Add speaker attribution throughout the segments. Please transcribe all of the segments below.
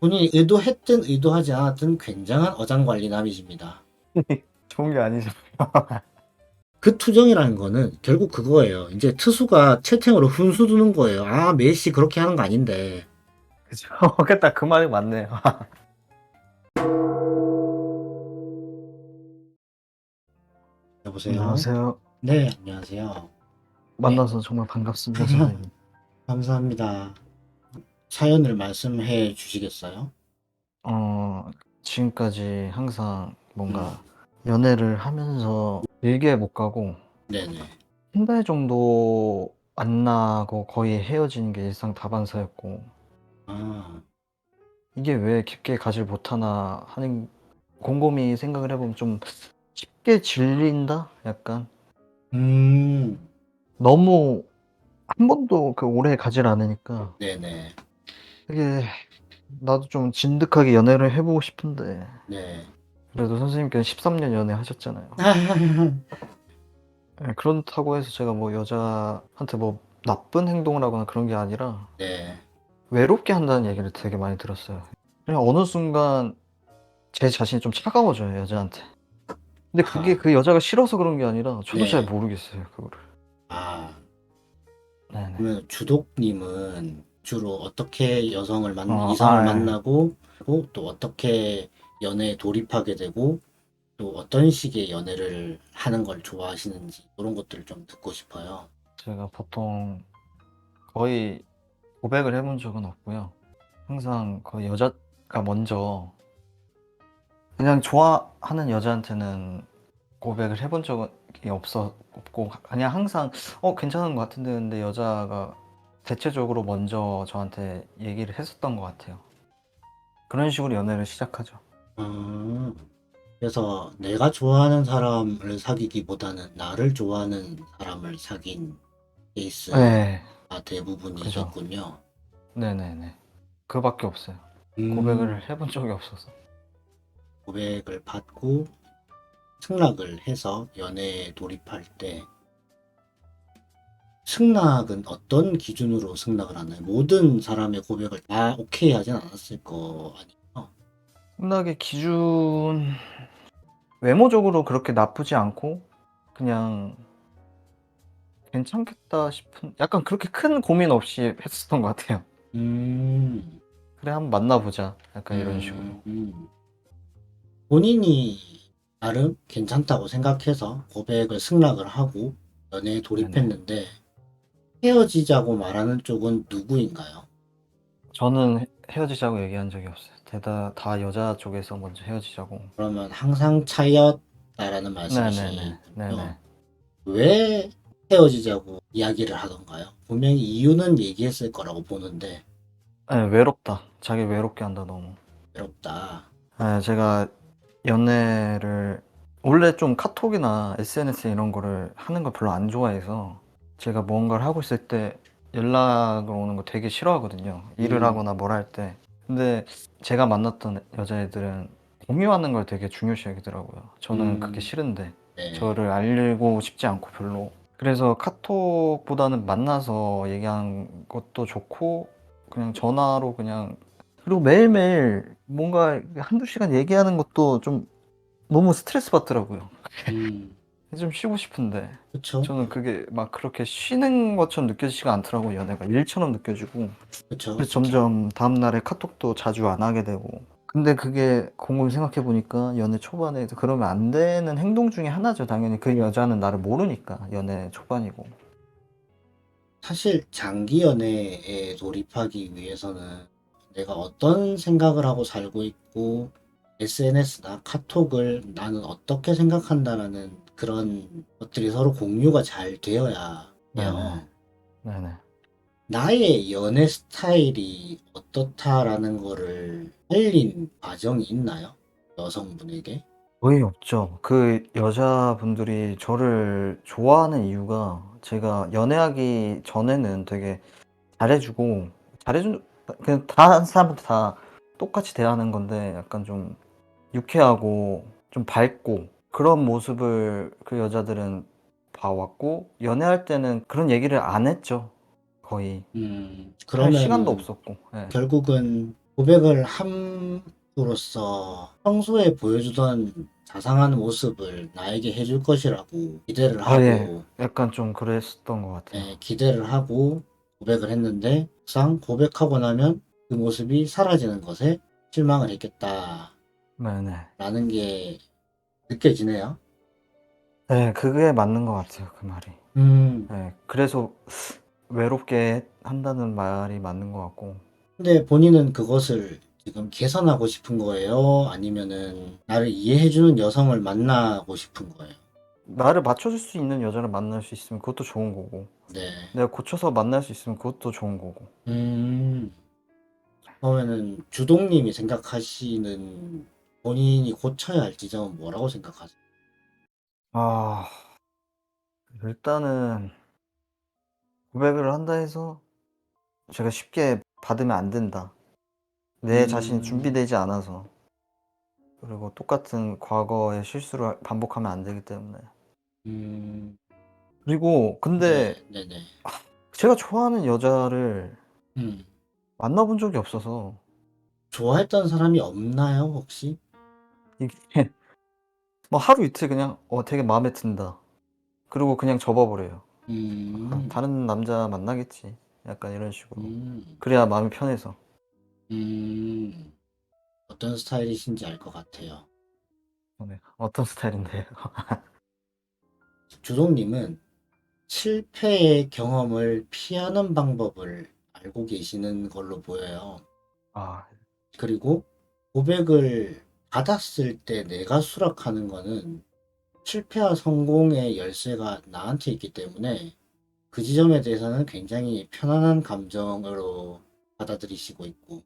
Speaker 1: 본인이 의도했든 의도하지 않았든 굉장한 어장관리남이십니다.
Speaker 2: 좋은 게 아니죠.
Speaker 1: 그 투정이라는 거는 결국 그거예요. 이제 투수가 채팅으로 훈수 두는 거예요. 아, 메시 그렇게 하는 거 아닌데.
Speaker 2: 그죠. 딱 그 말이 맞네요.
Speaker 1: 여보세요?
Speaker 2: 안녕하세요.
Speaker 1: 네, 안녕하세요. 네,
Speaker 2: 만나서 정말 반갑습니다, 선생님.
Speaker 1: 감사합니다. 사연을 말씀해 주시겠어요?
Speaker 2: 어, 지금까지 항상
Speaker 1: 음,
Speaker 2: 뭔가 연애를 하면서 길게 못 가고
Speaker 1: 네네.
Speaker 2: 한 달 정도 만나고 거의 헤어지는 게 일상 다반사였고
Speaker 1: 아,
Speaker 2: 이게 왜 깊게 가질 못하나 하는 곰곰이 생각을 해보면 좀 쉽게 질린다? 약간
Speaker 1: 음,
Speaker 2: 너무 한 번도 그 오래 가질 않으니까
Speaker 1: 네네.
Speaker 2: 이게 나도 좀 진득하게 연애를 해보고 싶은데
Speaker 1: 네.
Speaker 2: 그래도 선생님께서 13년 연애 하셨잖아요. 예, 그렇다고 해서 제가 뭐 여자한테 뭐 나쁜 행동을 하거나 그런 게 아니라
Speaker 1: 네.
Speaker 2: 외롭게 한다는 얘기를 되게 많이 들었어요. 그냥 어느 순간 제 자신이 좀 차가워져요, 여자한테. 근데 그게
Speaker 1: 아,
Speaker 2: 그 여자가 싫어서 그런 게 아니라 저도 잘
Speaker 1: 네.
Speaker 2: 모르겠어요, 그거를.
Speaker 1: 아,
Speaker 2: 네네.
Speaker 1: 그러면 주독님은 주로 어떻게 여성을
Speaker 2: 어,
Speaker 1: 이성을
Speaker 2: 아,
Speaker 1: 만나고, 또 어떻게 연애에 돌입하게 되고, 또 어떤 식의 연애를 하는 걸 좋아하시는지, 그런 것들을 좀 듣고 싶어요.
Speaker 2: 제가 보통 거의 고백을 해본 적은 없고요. 항상 거의 여자가 먼저 그냥 좋아하는 여자한테는 고백을 해본 적이 없고 그냥 항상 괜찮은 것 같은데 근데 여자가 대체적으로 먼저 저한테 얘기를 했었던 것 같아요. 그런 식으로 연애를 시작하죠.
Speaker 1: 아, 그래서 내가 좋아하는 사람을 사귀기보다는 나를 좋아하는 사람을 사귄
Speaker 2: 네,
Speaker 1: 케이스가
Speaker 2: 그죠.
Speaker 1: 대부분이겠군요.
Speaker 2: 네네네. 그밖에 없어요.
Speaker 1: 음,
Speaker 2: 고백을 해본 적이 없어서.
Speaker 1: 고백을 받고 승낙을 해서 연애에 돌입할 때 승낙은 어떤 기준으로 승낙을 하나요? 모든 사람의 고백을 다 오케이 하진 않았을 거 아니에요?
Speaker 2: 승낙의 기준 외모적으로 그렇게 나쁘지 않고 그냥 괜찮겠다 싶은 약간 그렇게 큰 고민 없이 했었던 것 같아요.
Speaker 1: 음,
Speaker 2: 그래 한번 만나보자. 약간 이런 식으로.
Speaker 1: 음, 음. 본인이 나름 괜찮다고 생각해서 고백을 승낙을 하고 연애에
Speaker 2: 네네.
Speaker 1: 돌입했는데 헤어지자고 말하는 쪽은 누구인가요?
Speaker 2: 저는 헤어지자고 얘기한 적이 없어요. 다 여자 쪽에서 먼저 헤어지자고.
Speaker 1: 그러면 항상 차였다라는
Speaker 2: 네네네.
Speaker 1: 말씀이시군요.
Speaker 2: 네네.
Speaker 1: 왜 헤어지자고 이야기를 하던가요? 분명히 이유는 얘기했을 거라고 보는데
Speaker 2: 네, 외롭다. 자기 외롭게 한다, 너무.
Speaker 1: 외롭다.
Speaker 2: 네, 제가 연애를 원래 좀 카톡이나 SNS 이런 거를 하는 걸 별로 안 좋아해서 제가 뭔가를 하고 있을 때 연락을 오는 거 되게 싫어하거든요. 일을
Speaker 1: 음,
Speaker 2: 하거나 뭘 할 때. 근데 제가 만났던 여자애들은 공유하는 걸 되게 중요시 여기더라고요. 저는 그게
Speaker 1: 음,
Speaker 2: 싫은데
Speaker 1: 네.
Speaker 2: 저를 알리고 싶지 않고 별로. 그래서 카톡보다는 만나서 얘기하는 것도 좋고 그냥 전화로 그냥 그리고 매일매일 뭔가 한두 시간 얘기하는 것도 좀 너무 스트레스 받더라고요.
Speaker 1: 음,
Speaker 2: 좀 쉬고 싶은데
Speaker 1: 그쵸?
Speaker 2: 저는 그게 막 그렇게 쉬는 것처럼 느껴지지가 않더라고요. 연애가 일처럼 느껴지고
Speaker 1: 그쵸?
Speaker 2: 그래서 점점 다음날에 카톡도 자주 안 하게 되고 근데 그게 곰곰이 생각해 보니까 연애 초반에 그러면 안 되는 행동 중에 하나죠. 당연히 그 여자는 나를 모르니까 연애 초반이고
Speaker 1: 사실 장기 연애에 돌입하기 위해서는 내가 어떤 생각을 하고 살고 있고 SNS나 카톡을 나는 어떻게 생각한다라는 그런 것들이 서로 공유가 잘 되어야
Speaker 2: 네네
Speaker 1: 해요.
Speaker 2: 네네
Speaker 1: 나의 연애 스타일이 어떻다라는 거를 알린 과정이 있나요? 여성분에게?
Speaker 2: 거의 없죠. 그 여자분들이 저를 좋아하는 이유가 제가 연애하기 전에는 되게 잘해주고, 잘해준, 그냥 다른 사람한테 다 똑같이 대하는 건데 약간 좀 유쾌하고 좀 밝고 그런 모습을 그 여자들은 봐왔고, 연애할 때는 그런 얘기를 안 했죠. 거의. 할 시간도
Speaker 1: 그러면은
Speaker 2: 없었고. 예.
Speaker 1: 결국은 고백을 함으로써 평소에 보여주던 자상한 모습을 나에게 해줄 것이라고 기대를
Speaker 2: 아, 예.
Speaker 1: 하고,
Speaker 2: 약간 좀 그랬었던 것 같아요.
Speaker 1: 기대를 하고 고백을 했는데, 막상 고백하고 나면 그 모습이 사라지는 것에 실망을 했겠다라는
Speaker 2: 네네.
Speaker 1: 게 느껴지네요.
Speaker 2: 네, 그게 맞는 것 같아요, 그 말이.
Speaker 1: 음,
Speaker 2: 네, 그래서 외롭게 한다는 말이 맞는 것 같고.
Speaker 1: 근데 본인은 그것을 지금 개선하고 싶은 거예요? 아니면은 나를 이해해주는 여성을 만나고 싶은 거예요?
Speaker 2: 나를 맞춰줄 수 있는 여자를 만날 수 있으면 그것도 좋은 거고,
Speaker 1: 네.
Speaker 2: 내가 고쳐서 만날 수 있으면 그것도 좋은 거고.
Speaker 1: 음, 그러면은 주동님이 생각하시는 본인이 고쳐야 할 지점은 뭐라고 생각하세요?
Speaker 2: 아, 일단은 고백을 한다 해서 제가 쉽게 받으면 안 된다. 내 자신이
Speaker 1: 음,
Speaker 2: 준비되지 않아서. 그리고 똑같은 과거의 실수를 반복하면 안 되기 때문에.
Speaker 1: 음,
Speaker 2: 그리고
Speaker 1: 네,
Speaker 2: 근데
Speaker 1: 네네.
Speaker 2: 제가 좋아하는 여자를
Speaker 1: 음,
Speaker 2: 만나본 적이 없어서
Speaker 1: 좋아했던 사람이 없나요, 혹시?
Speaker 2: 이게 뭐 하루 이틀 그냥 되게 마음에 든다. 그리고 그냥 접어 버려요. '아
Speaker 1: 음,
Speaker 2: 다른 남자 만나겠지.' 약간 이런 식으로.
Speaker 1: 음,
Speaker 2: 그래야 마음이 편해서.
Speaker 1: 음, 어떤 스타일이신지 알 것 같아요.
Speaker 2: 네. 어떤 스타일인데요?
Speaker 1: 주동님은 실패의 경험을 피하는 방법을 알고 계시는 걸로 보여요.
Speaker 2: 아,
Speaker 1: 그리고 고백을 받았을 때 내가 수락하는 거는 실패와 성공의 열쇠가 나한테 있기 때문에 그 지점에 대해서는 굉장히 편안한 감정으로 받아들이시고 있고,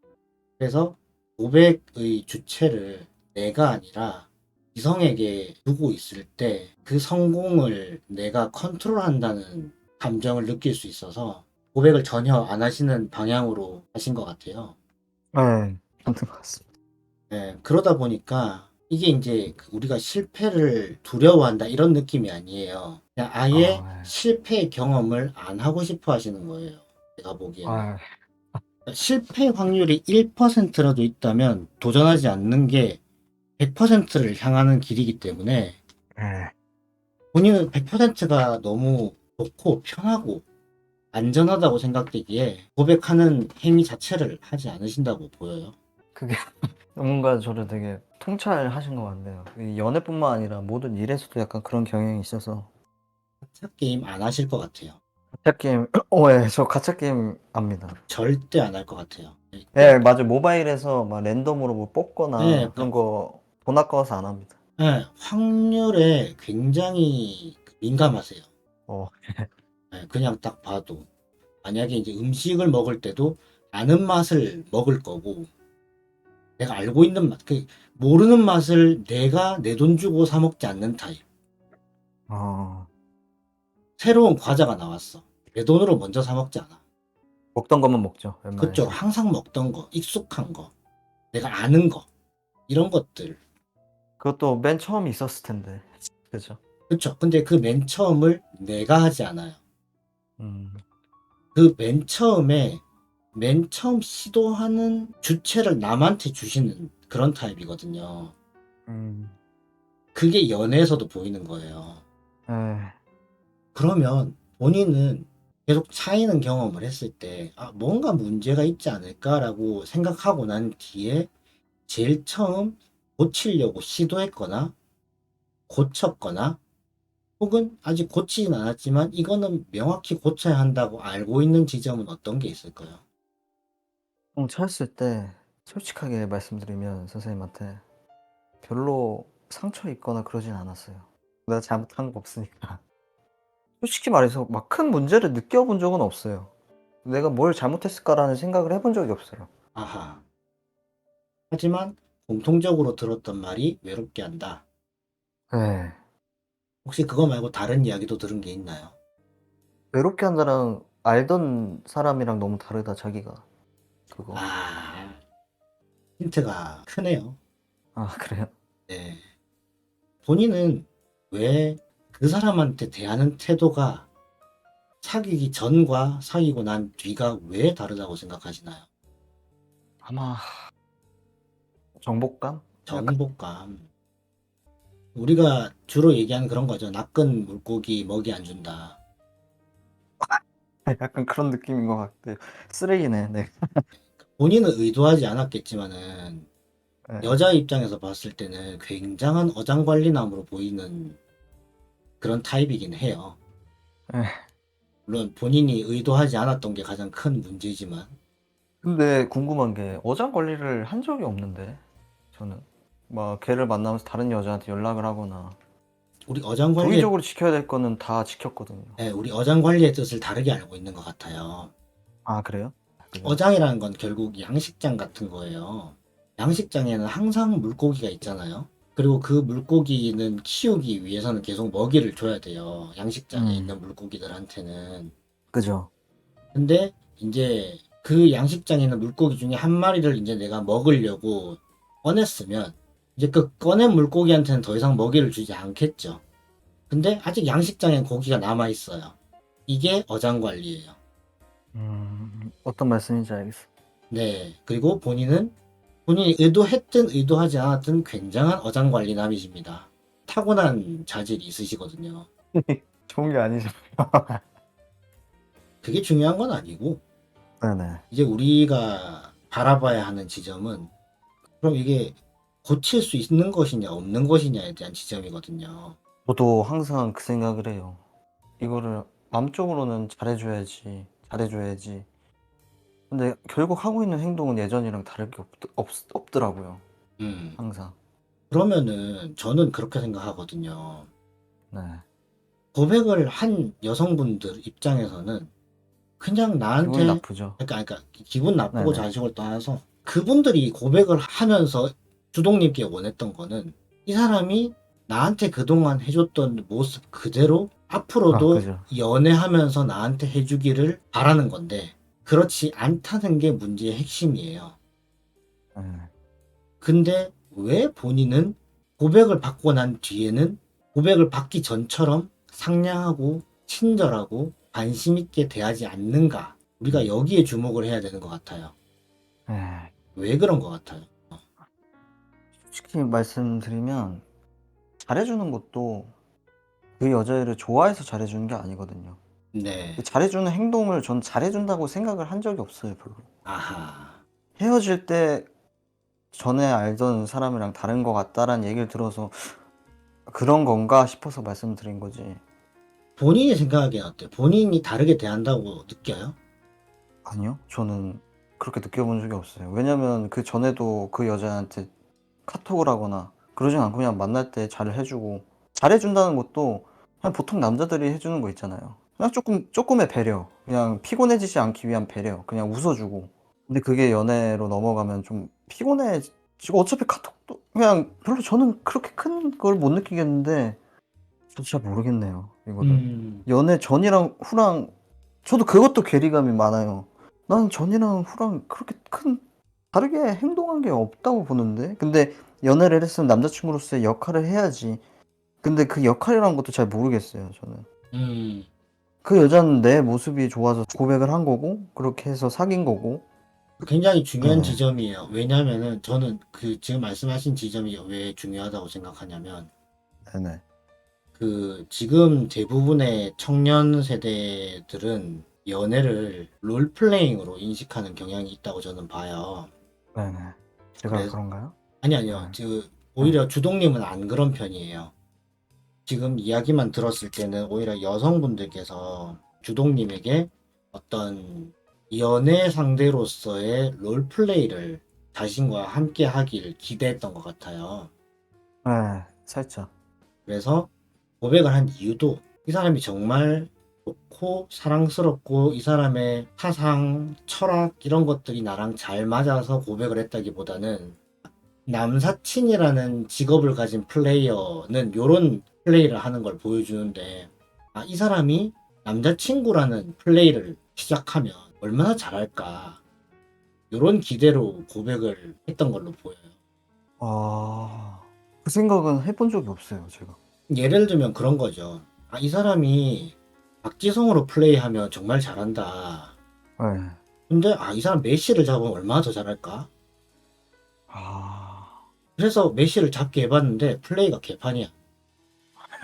Speaker 1: 그래서 고백의 주체를 내가 아니라 이성에게 두고 있을 때 그 성공을 내가 컨트롤한다는 감정을 느낄 수 있어서 고백을 전혀 안 하시는 방향으로 하신 것 같아요.
Speaker 2: 네. 맞는 것 같습니다.
Speaker 1: 네, 그러다 보니까 이게 이제 우리가 실패를 두려워한다 이런 느낌이 아니에요. 그냥 아예
Speaker 2: 아
Speaker 1: 실패 경험을 안 하고 싶어 하시는 거예요. 제가
Speaker 2: 네.
Speaker 1: 보기에는. 실패 확률이 1%라도 있다면 도전하지 않는 게 100%를 향하는 길이기 때문에
Speaker 2: 예.
Speaker 1: 본인은 100%가 너무 좋고 편하고 안전하다고 생각되기에 고백하는 행위 자체를 하지 않으신다고 보여요.
Speaker 2: 그게 뭔가 저를 되게 통찰하신 것 같네요. 이 연애뿐만 아니라 모든 일에서도 약간 그런 경향이 있어서.
Speaker 1: 가짜 게임 안 하실 것 같아요.
Speaker 2: 가챠 게임 예. 저 가챠 게임 압니다.
Speaker 1: 절대 안 할 것 같아요.
Speaker 2: 예 맞아요. 모바일에서 막 랜덤으로 뭐
Speaker 1: 네,
Speaker 2: 뽑거나 그런
Speaker 1: 그러니까
Speaker 2: 거 돈 아까워서 안 합니다.
Speaker 1: 확률에 굉장히 민감하세요.
Speaker 2: 어.
Speaker 1: 그냥 딱 봐도 만약에 이제 음식을 먹을 때도 아는 맛을 먹을 거고 내가 알고 있는 맛, 모르는 맛을 내가 내 돈 주고 사 먹지 않는 타입.
Speaker 2: 어.
Speaker 1: 새로운 과자가 나왔어. 내 돈으로 먼저 사 먹지 않아.
Speaker 2: 먹던 것만 먹죠,
Speaker 1: 그쵸?
Speaker 2: 웬만해선.
Speaker 1: 항상 먹던 거, 익숙한 거, 내가 아는 거, 이런 것들.
Speaker 2: 그것도 맨 처음에 있었을 텐데. 그죠?
Speaker 1: 그쵸? 근데 그 맨 처음을 내가 하지 않아요.
Speaker 2: 음.
Speaker 1: 그 맨 처음 시도하는 주체를 남한테 주시는 그런 타입이거든요.
Speaker 2: 음.
Speaker 1: 그게 연애에서도 보이는 거예요.
Speaker 2: 예.
Speaker 1: 그러면 본인은 계속 차이는 경험을 했을 때, 아, 뭔가 문제가 있지 않을까라고 생각하고 난 뒤에 제일 처음 고치려고 시도했거나, 고쳤거나, 혹은 아직 고치진 않았지만 이거는 명확히 고쳐야 한다고 알고 있는 지점은 어떤 게 있을까요?
Speaker 2: 찾았을 때 솔직하게 말씀드리면 선생님한테 별로 상처 있거나 그러진 않았어요. 내가 잘못한 거 없으니까. 솔직히 말해서 막 큰 문제를 느껴본 적은 없어요. '내가 뭘 잘못했을까.'라는 생각을 해본 적이 없어요.
Speaker 1: 아하. 하지만 공통적으로 들었던 말이 외롭게 한다.
Speaker 2: 예.
Speaker 1: 혹시 그거 말고 다른 이야기도 들은 게 있나요?
Speaker 2: 외롭게 한다랑 알던 사람이랑 너무 다르다 자기가. 그거.
Speaker 1: 아, 힌트가 크네요.
Speaker 2: 아 그래요?
Speaker 1: 네. 본인은 왜 그 사람한테 대하는 태도가 사귀기 전과 사귀고 난 뒤가 왜 다르다고 생각하시나요?
Speaker 2: 아마 정복감? 약간
Speaker 1: 정복감. 우리가 주로 얘기하는 그런 거죠. 낚은 물고기 먹이 안 준다.
Speaker 2: 약간 그런 느낌인 것 같아요. 쓰레기네. 네.
Speaker 1: 본인은 의도하지 않았겠지만은
Speaker 2: 네.
Speaker 1: 여자 입장에서 봤을 때는 굉장한 어장관리남으로 보이는 그런 타입이긴 해요.
Speaker 2: 네.
Speaker 1: 물론 본인이 의도하지 않았던 게 가장 큰 문제지만
Speaker 2: 근데 궁금한 게 어장 관리를 한 적이 없는데 저는 막 걔를 만나면서 다른 여자한테 연락을 하거나
Speaker 1: 우리 어장관리의
Speaker 2: 도의적으로 지켜야 될 거는 다 지켰거든요.
Speaker 1: 우리 어장관리의 뜻을 다르게 알고 있는 것 같아요.
Speaker 2: 아, 그래요? 그죠?
Speaker 1: 어장이라는 건 결국 양식장 같은 거예요. 양식장에는 항상 물고기가 있잖아요. 그리고 그 물고기는 키우기 위해서는 계속 먹이를 줘야 돼요. 양식장에 있는 물고기들한테는.
Speaker 2: 그죠.
Speaker 1: 근데 이제 그 양식장에 있는 물고기 중에 한 마리를 이제 내가 먹으려고 꺼냈으면 이제 그 꺼낸 물고기한테는 더 이상 먹이를 주지 않겠죠. 근데 아직 양식장엔 고기가 남아 있어요. 이게 어장관리예요.
Speaker 2: 어떤 말씀인지 알겠어.
Speaker 1: 네. 그리고 본인이 의도했든 의도하지 않았든 굉장한 어장관리남이십니다. 타고난 자질이 있으시거든요.
Speaker 2: 좋은 게 아니죠.
Speaker 1: 그게 중요한 건 아니고,
Speaker 2: 네네.
Speaker 1: 이제 우리가 바라봐야 하는 지점은, 그럼 이게 고칠 수 있는 것이냐, 없는 것이냐에 대한 지점이거든요.
Speaker 2: 저도 항상 그 생각을 해요. 이거를 마음적으로는 잘해줘야지. 근데 결국 하고 있는 행동은 예전이랑 다를 게 없더라고요.
Speaker 1: 음.
Speaker 2: 항상.
Speaker 1: 그러면은 저는 그렇게 생각하거든요.
Speaker 2: 네.
Speaker 1: 고백을 한 여성분들 입장에서는 그냥
Speaker 2: 기분이
Speaker 1: 나한테
Speaker 2: 나쁘죠.
Speaker 1: 그러니까 기분 나쁘고
Speaker 2: 네네.
Speaker 1: 자식을 떠나서 그분들이 고백을 하면서 주동님께 원했던 거는 이 사람이 나한테 그동안 해줬던 모습 그대로
Speaker 2: 아,
Speaker 1: 앞으로도
Speaker 2: 그죠.
Speaker 1: 연애하면서 나한테 해주기를 바라는 건데 그렇지 않다는 게 문제의 핵심이에요.
Speaker 2: 네.
Speaker 1: 근데 왜 본인은 고백을 받고 난 뒤에는 고백을 받기 전처럼 상냥하고 친절하고 관심 있게 대하지 않는가? 우리가 여기에 주목을 해야 되는 것 같아요.
Speaker 2: 네.
Speaker 1: 왜 그런 것 같아요?
Speaker 2: 솔직히 말씀드리면 잘해주는 것도 그 여자애를 좋아해서 잘해주는 게 아니거든요.
Speaker 1: 네.
Speaker 2: 그 잘해주는 행동을 전 잘해준다고 생각을 한 적이 없어요, 별로.
Speaker 1: 아하.
Speaker 2: 헤어질 때 전에 알던 사람이랑 다른 것 같다라는 얘기를 들어서 그런 건가 싶어서 말씀드린 거지.
Speaker 1: 본인이 생각하기엔 어때요? 본인이 다르게 대한다고 느껴요?
Speaker 2: 아니요. 저는 그렇게 느껴본 적이 없어요. 왜냐면 그 전에도 그 여자한테 카톡을 하거나 그러진 않고 그냥 만날 때 잘해주고 잘해준다는 것도 그냥 보통 남자들이 해주는 거 있잖아요. 그냥 조금의 배려. 그냥 피곤해지지 않기 위한 배려. 그냥 웃어주고. 근데 그게 연애로 넘어가면 좀 피곤해지고 어차피 카톡도 그냥 별로 저는 그렇게 큰 걸 못 느끼겠는데 저도 잘 모르겠네요, 이거를.
Speaker 1: 음,
Speaker 2: 연애 전이랑 후랑 저도 그것도 괴리감이 많아요. 나는 전이랑 후랑 그렇게 큰 다르게 행동한 게 없다고 보는데. 근데 연애를 했으면 남자친구로서의 역할을 해야지. 근데 그 역할이라는 것도 잘 모르겠어요, 저는.
Speaker 1: 음,
Speaker 2: 그 여자는 내 모습이 좋아서 고백을 한 거고 그렇게 해서 사귄 거고.
Speaker 1: 굉장히 중요한
Speaker 2: 네.
Speaker 1: 지점이에요. 왜냐하면은 저는 그 지금 말씀하신 지점이 왜 중요하다고 생각하냐면
Speaker 2: 네네.
Speaker 1: 그 지금 대부분의 청년 세대들은 연애를 롤플레잉으로 인식하는 경향이 있다고 저는 봐요.
Speaker 2: 네네. 제가
Speaker 1: 그래서
Speaker 2: 그런가요?
Speaker 1: 아니요.
Speaker 2: 네. 네.
Speaker 1: 오히려 주동님은 안 그런 편이에요. 지금 이야기만 들었을 때는 오히려 여성분들께서 주동님에게 어떤 연애 상대로서의 롤플레이를 자신과 함께 하길 기대했던 것 같아요.
Speaker 2: 네. 살짝.
Speaker 1: 그래서 고백을 한 이유도 이 사람이 정말 좋고 사랑스럽고 이 사람의 사상, 철학 이런 것들이 나랑 잘 맞아서 고백을 했다기보다는 남사친이라는 직업을 가진 플레이어는 요런 플레이를 하는 걸 보여주는데 이 사람이 남자친구라는 플레이를 시작하면 얼마나 잘할까 요런 기대로 고백을 했던 걸로 보여요.
Speaker 2: 아. 그 생각은 해본 적이 없어요, 제가.
Speaker 1: 예를 들면 그런 거죠. 이 사람이 박지성으로 플레이하면 정말 잘한다.
Speaker 2: 네.
Speaker 1: 근데 이 사람 메시를 잡으면 얼마나 더 잘할까?
Speaker 2: 아,
Speaker 1: 그래서 메시를 잡게 해봤는데 플레이가 개판이야.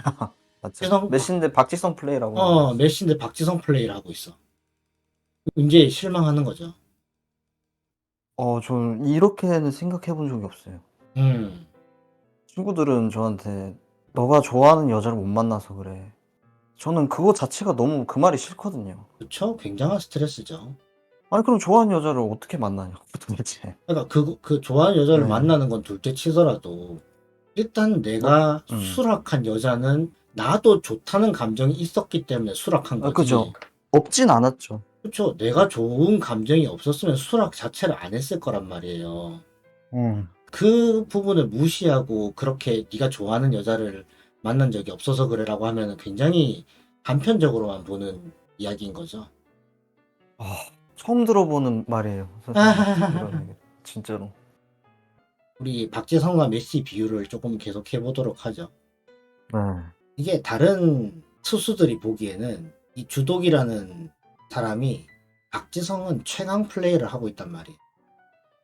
Speaker 2: 맞죠.
Speaker 1: 박지성,
Speaker 2: 메시인데 박지성 플레이라고 하는 거지.
Speaker 1: 메시인데 박지성 플레이를 하고 있어. 이제 실망하는 거죠.
Speaker 2: 전 이렇게는 생각해 본 적이 없어요.
Speaker 1: 음,
Speaker 2: 친구들은 저한테 너가 좋아하는 여자를 못 만나서 그래. 저는 그거 자체가 너무 그 말이 싫거든요.
Speaker 1: 그쵸? 굉장한 스트레스죠.
Speaker 2: 아니, 그럼 좋아하는 여자를 어떻게 만나냐고, 도대체.
Speaker 1: 그러니까 그 좋아하는 여자를
Speaker 2: 네.
Speaker 1: 만나는 건 둘째 치더라도 일단
Speaker 2: 뭐,
Speaker 1: 내가 수락한 여자는 나도 좋다는 감정이 있었기 때문에 수락한
Speaker 2: 그죠.
Speaker 1: 거지.
Speaker 2: 없진 않았죠.
Speaker 1: 그쵸? 내가 좋은 감정이 없었으면 수락 자체를 안 했을 거란 말이에요.
Speaker 2: 음.
Speaker 1: 그 부분을 무시하고 그렇게 네가 좋아하는 여자를 만난 적이 없어서 그래라고 하면 굉장히 단편적으로만 보는 이야기인 거죠.
Speaker 2: 아, 처음 들어보는 말이에요. 선생님. 이런 얘기. 진짜로.
Speaker 1: 우리 박지성과 메시 비유를 조금 계속 해보도록 하죠.
Speaker 2: 네.
Speaker 1: 이게 다른 투수들이 보기에는 이 주독이라는 사람이 박지성은 최강 플레이를 하고 있단 말이에요.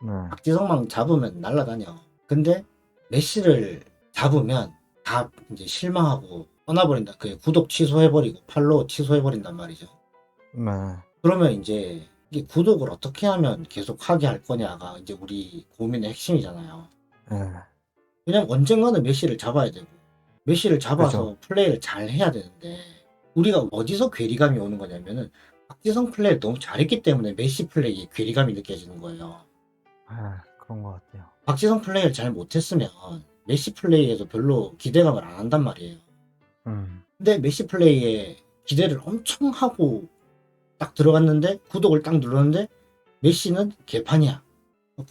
Speaker 2: 네.
Speaker 1: 박지성만 잡으면 날아다녀. 근데 메시를 잡으면 다 이제 실망하고 떠나버린다. 그 구독 취소해버리고 팔로우 취소해버린단 말이죠.
Speaker 2: 네.
Speaker 1: 그러면 이제 이 구독을 어떻게 하면 계속 하게 할 거냐가 이제 우리 고민의 핵심이잖아요.
Speaker 2: 네.
Speaker 1: 왜냐면 언젠가는 메시를 잡아야 되고 메시를 잡아서
Speaker 2: 그죠.
Speaker 1: 플레이를 잘 해야 되는데 우리가 어디서 괴리감이 오는 거냐면은 박지성 플레이를 너무 잘했기 때문에 메시 플레이에 괴리감이 느껴지는 거예요.
Speaker 2: 그런 것 같아요.
Speaker 1: 박지성 플레이를 잘 못했으면 메시 플레이에도 별로 기대감을 안 한단 말이에요.
Speaker 2: 음.
Speaker 1: 근데 메시 플레이에 기대를 엄청 하고 딱 들어갔는데 구독을 딱 눌렀는데 메시는 개판이야.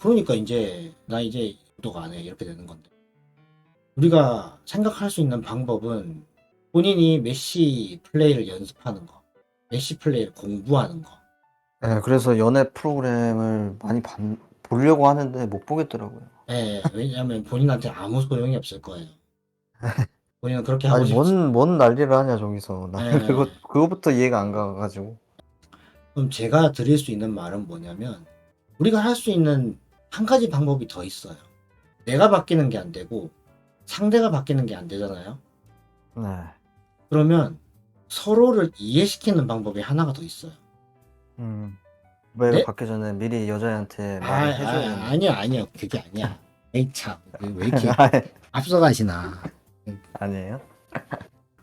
Speaker 1: 그러니까 이제 나 이제 구독 안 해 이렇게 되는 건데 우리가 생각할 수 있는 방법은 본인이 메시 플레이를 연습하는 거, 메시 플레이를 공부하는 거.
Speaker 2: 네, 그래서 연애 프로그램을 많이 보려고 하는데 못 보겠더라고요.
Speaker 1: 예, 왜냐하면 본인한테 아무 소용이 없을 거예요. 본인은 그렇게 하고
Speaker 2: 아니,
Speaker 1: 싶지.
Speaker 2: 뭔 난리를 하냐, 저기서. 나는
Speaker 1: 예,
Speaker 2: 그거부터 이해가 안 가가지고.
Speaker 1: 그럼 제가 드릴 수 있는 말은 뭐냐면 우리가 할 수 있는 한 가지 방법이 더 있어요. 내가 바뀌는 게 안 되고 상대가 바뀌는 게 안 되잖아요.
Speaker 2: 네.
Speaker 1: 그러면 서로를 이해시키는 방법이 하나가 더 있어요.
Speaker 2: 고백을
Speaker 1: 네?
Speaker 2: 받기 전에 미리 여자애한테 말을 해줘야 되는 거.
Speaker 1: 아니야. 그게 아니야. 에이, 참. 왜 이렇게 앞서가시나.
Speaker 2: 아니에요?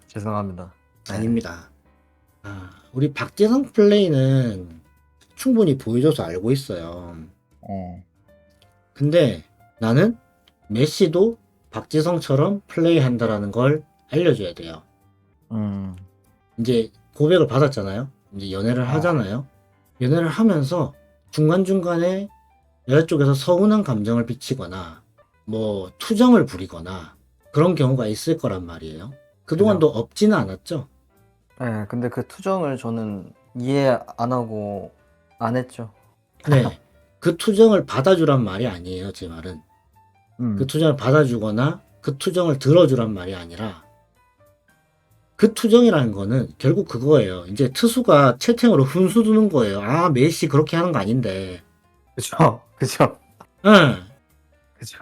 Speaker 2: 죄송합니다. 네.
Speaker 1: 아닙니다. 우리 박재성 플레이는 충분히 보여줘서 알고 있어요. 근데 나는 메시도 박지성처럼 플레이한다라는 걸 알려줘야 돼요.
Speaker 2: 음.
Speaker 1: 이제 고백을 받았잖아요. 이제 연애를 하잖아요. 연애를 하면서 중간중간에 여자 쪽에서 서운한 감정을 비치거나 뭐 투정을 부리거나 그런 경우가 있을 거란 말이에요. 그동안도 없지는 않았죠.
Speaker 2: 네, 근데 그 투정을 저는 이해 안 하고 안 했죠.
Speaker 1: 네. 그 투정을 받아주란 말이 아니에요, 제 말은. 그 투정을 받아주거나 그 투정을 들어주란 말이 아니라 그 투정이라는 거는 결국 그거예요. 이제 투수가 채팅으로 훈수 두는 거예요. 아, 메시 그렇게 하는 거 아닌데.
Speaker 2: 그쵸, 그쵸,
Speaker 1: 응.
Speaker 2: 그쵸.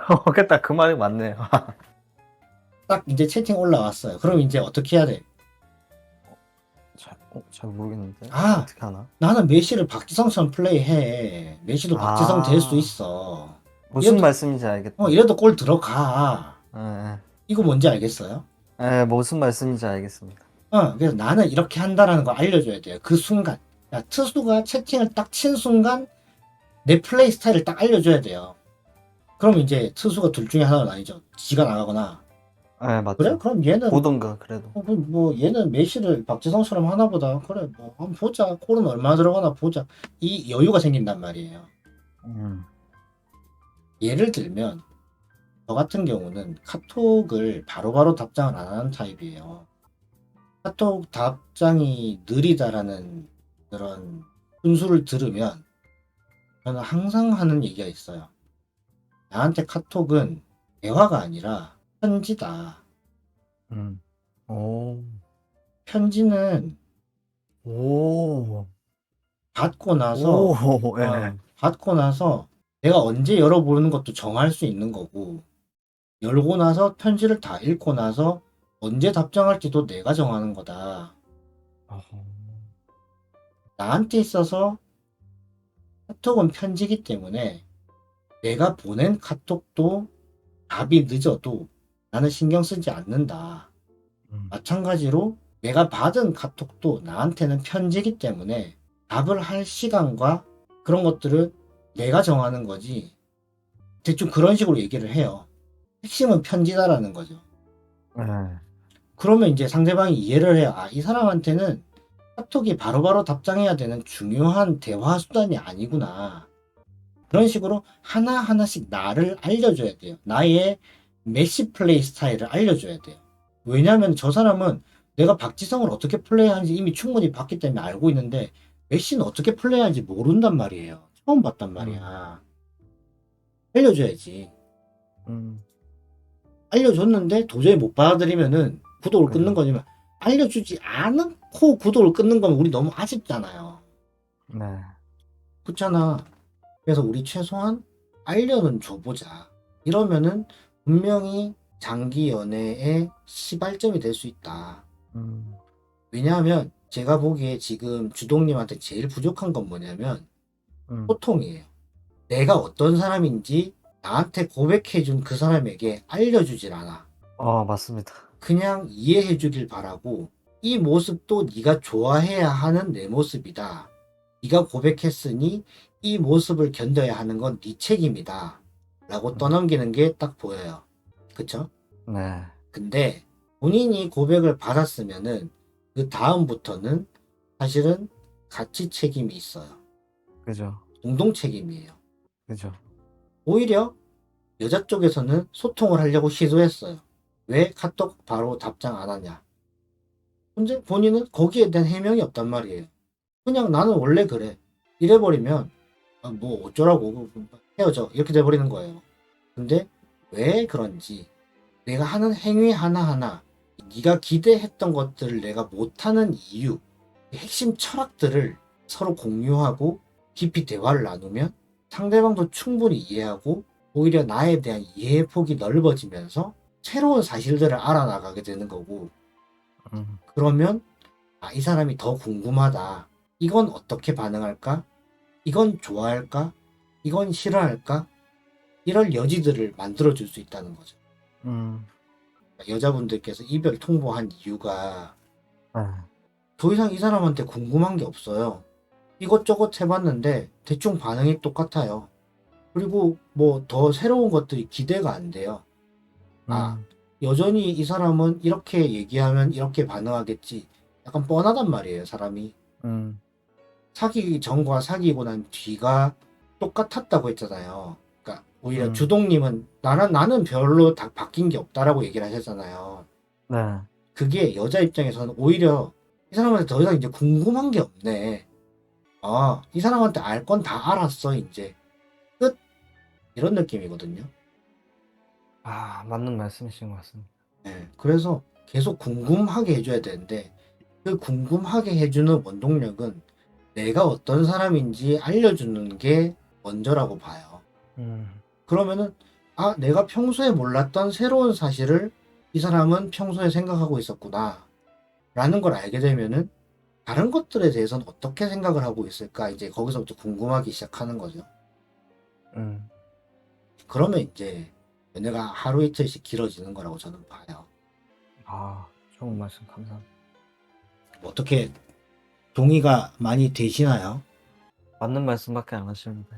Speaker 2: 딱 그 말이 맞네요.
Speaker 1: 딱 이제 채팅 올라왔어요. 그럼 이제 어떻게 해야 돼?
Speaker 2: 잘 모르겠는데.
Speaker 1: 아,
Speaker 2: 어떻게 하나?
Speaker 1: 나는 메시를 박지성처럼 플레이해. 메시도 박지성 될 수 있어.
Speaker 2: 무슨
Speaker 1: 이래도,
Speaker 2: 말씀인지 알겠다.
Speaker 1: 이래도 골 들어가.
Speaker 2: 예,
Speaker 1: 이거 뭔지 알겠어요?
Speaker 2: 무슨 말씀인지 알겠습니다.
Speaker 1: 그래서 나는 이렇게 한다라는 거 알려줘야 돼요. 그 순간. 야, 투수가 채팅을 딱 친 순간 내 플레이 스타일을 딱 알려줘야 돼요. 그럼 이제 투수가 둘 중에 하나는 아니죠. 지가 나가거나.
Speaker 2: 맞죠.
Speaker 1: 그래? 그럼 얘는
Speaker 2: 보던가 그래도.
Speaker 1: 뭐 얘는 메시를 박지성처럼 하나 보다. 그래, 뭐 한번 보자. 골은 얼마나 들어가나 보자. 이 여유가 생긴단 말이에요. 예를 들면 저 같은 경우는 카톡을 바로바로 답장을 안 하는 타입이에요. 카톡 답장이 느리다라는 그런 훈수를 들으면 저는 항상 하는 얘기가 있어요. 나한테 카톡은 대화가 아니라 편지다.
Speaker 2: 오.
Speaker 1: 편지는
Speaker 2: 오.
Speaker 1: 받고 나서
Speaker 2: 예.
Speaker 1: 받고 나서 내가 언제 열어보는 것도 정할 수 있는 거고, 열고 나서 편지를 다 읽고 나서 언제 답장할지도 내가 정하는 거다.
Speaker 2: 어허.
Speaker 1: 나한테 있어서 카톡은 편지기 때문에 내가 보낸 카톡도 답이 늦어도 나는 신경 쓰지 않는다.
Speaker 2: 음.
Speaker 1: 마찬가지로 내가 받은 카톡도 나한테는 편지기 때문에 답을 할 시간과 그런 것들을 내가 정하는 거지. 대충 그런 식으로 얘기를 해요. 핵심은 편지다라는 거죠.
Speaker 2: 네.
Speaker 1: 그러면 이제 상대방이 이해를 해요. 아, 이 사람한테는 카톡이 바로바로 답장해야 되는 중요한 대화 수단이 아니구나. 그런 식으로 하나하나씩 나를 알려줘야 돼요. 나의 메시 플레이 스타일을 알려줘야 돼요. 왜냐하면 저 사람은 내가 박지성을 어떻게 플레이하는지 이미 충분히 봤기 때문에 알고 있는데 메시는 어떻게 플레이하는지 모른단 말이에요. 처음 봤단
Speaker 2: 음.
Speaker 1: 말이야. 알려줘야지.
Speaker 2: 음.
Speaker 1: 알려줬는데 도저히 못 받아들이면은 구독을 끊는
Speaker 2: 그죠.
Speaker 1: 거지만 알려주지 않고 구독을 끊는 거면 우리 너무 아쉽잖아요.
Speaker 2: 네.
Speaker 1: 그렇잖아. 그래서 우리 최소한 알려는 줘보자. 이러면은 분명히 장기 연애의 시발점이 될 수 있다.
Speaker 2: 음.
Speaker 1: 왜냐하면 제가 보기에 지금 주동님한테 제일 부족한 건 뭐냐면
Speaker 2: 음.
Speaker 1: 소통이에요. 내가 어떤 사람인지 나한테 고백해준 그 사람에게 알려주질 않아.
Speaker 2: 맞습니다.
Speaker 1: 그냥 이해해주길 바라고 이 모습도 네가 좋아해야 하는 내 모습이다. 네가 고백했으니 이 모습을 견뎌야 하는 건 네 책임이다. 라고
Speaker 2: 음.
Speaker 1: 떠넘기는 게 딱 보여요. 그쵸?
Speaker 2: 네.
Speaker 1: 근데 본인이 고백을 받았으면은 그 다음부터는 사실은 같이 책임이 있어요.
Speaker 2: 그죠.
Speaker 1: 공동 책임이에요.
Speaker 2: 그죠.
Speaker 1: 오히려 여자 쪽에서는 소통을 하려고 시도했어요. 왜 카톡 바로 답장 안 하냐? 근데 본인은 거기에 대한 해명이 없단 말이에요. 그냥 나는 원래 그래. 이래버리면 뭐 어쩌라고 헤어져 이렇게 돼버리는 거예요. 근데 왜 그런지 내가 하는 행위 하나하나 네가 기대했던 것들을 내가 못하는 이유 핵심 철학들을 서로 공유하고 깊이 대화를 나누면 상대방도 충분히 이해하고 오히려 나에 대한 이해 폭이 넓어지면서 새로운 사실들을 알아나가게 되는 거고
Speaker 2: 음.
Speaker 1: 그러면 아, 이 사람이 더 궁금하다. 이건 어떻게 반응할까? 이건 좋아할까? 이건 싫어할까? 이럴 여지들을 만들어줄 수 있다는 거죠.
Speaker 2: 음.
Speaker 1: 여자분들께서 이별 통보한 이유가
Speaker 2: 네.
Speaker 1: 더 이상 이 사람한테 궁금한 게 없어요. 이것저것 해봤는데 대충 반응이 똑같아요. 그리고 뭐 더 새로운 것들이 기대가 안 돼요. 아,
Speaker 2: 음.
Speaker 1: 여전히 이 사람은 이렇게 얘기하면 이렇게 반응하겠지. 약간 뻔하단 말이에요, 사람이.
Speaker 2: 음.
Speaker 1: 사귀기 전과 사귀고 난 뒤가 똑같았다고 했잖아요. 그러니까 오히려
Speaker 2: 음.
Speaker 1: 주동님은 나는 별로 다 바뀐 게 없다라고 얘기를 하셨잖아요.
Speaker 2: 네.
Speaker 1: 그게 여자 입장에서는 오히려 이 사람한테 더 이상 이제 궁금한 게 없네. 아, 이 사람한테 알 건 다 알았어, 이제. 끝. 이런 느낌이거든요.
Speaker 2: 맞는 말씀이신 것 같습니다.
Speaker 1: 네, 그래서 계속 궁금하게 해줘야 되는데 그 궁금하게 해주는 원동력은 내가 어떤 사람인지 알려주는 게 먼저라고 봐요.
Speaker 2: 음.
Speaker 1: 그러면은 아, 내가 평소에 몰랐던 새로운 사실을 이 사람은 평소에 생각하고 있었구나 라는 걸 알게 되면은 다른 것들에 대해서는 어떻게 생각을 하고 있을까 이제 거기서부터 궁금하기 시작하는 거죠.
Speaker 2: 음.
Speaker 1: 그러면 이제 연애가 하루 이틀씩 길어지는 거라고 저는 봐요.
Speaker 2: 좋은 말씀 감사합니다.
Speaker 1: 어떻게 동의가 많이 되시나요?
Speaker 2: 맞는 말씀밖에 안 하시는데.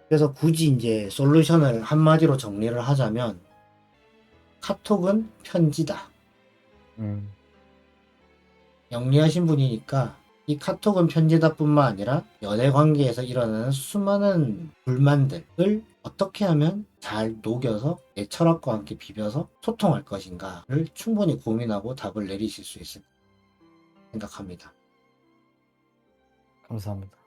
Speaker 1: 그래서 굳이 이제 솔루션을 한마디로 정리를 하자면 카톡은 편지다.
Speaker 2: 음.
Speaker 1: 영리하신 분이니까 이 카톡은 편지다 뿐만 아니라 연애 관계에서 일어나는 수많은 불만들을 어떻게 하면 잘 녹여서 내 철학과 함께 비벼서 소통할 것인가를 충분히 고민하고 답을 내리실 수 있을 생각합니다.
Speaker 2: 감사합니다.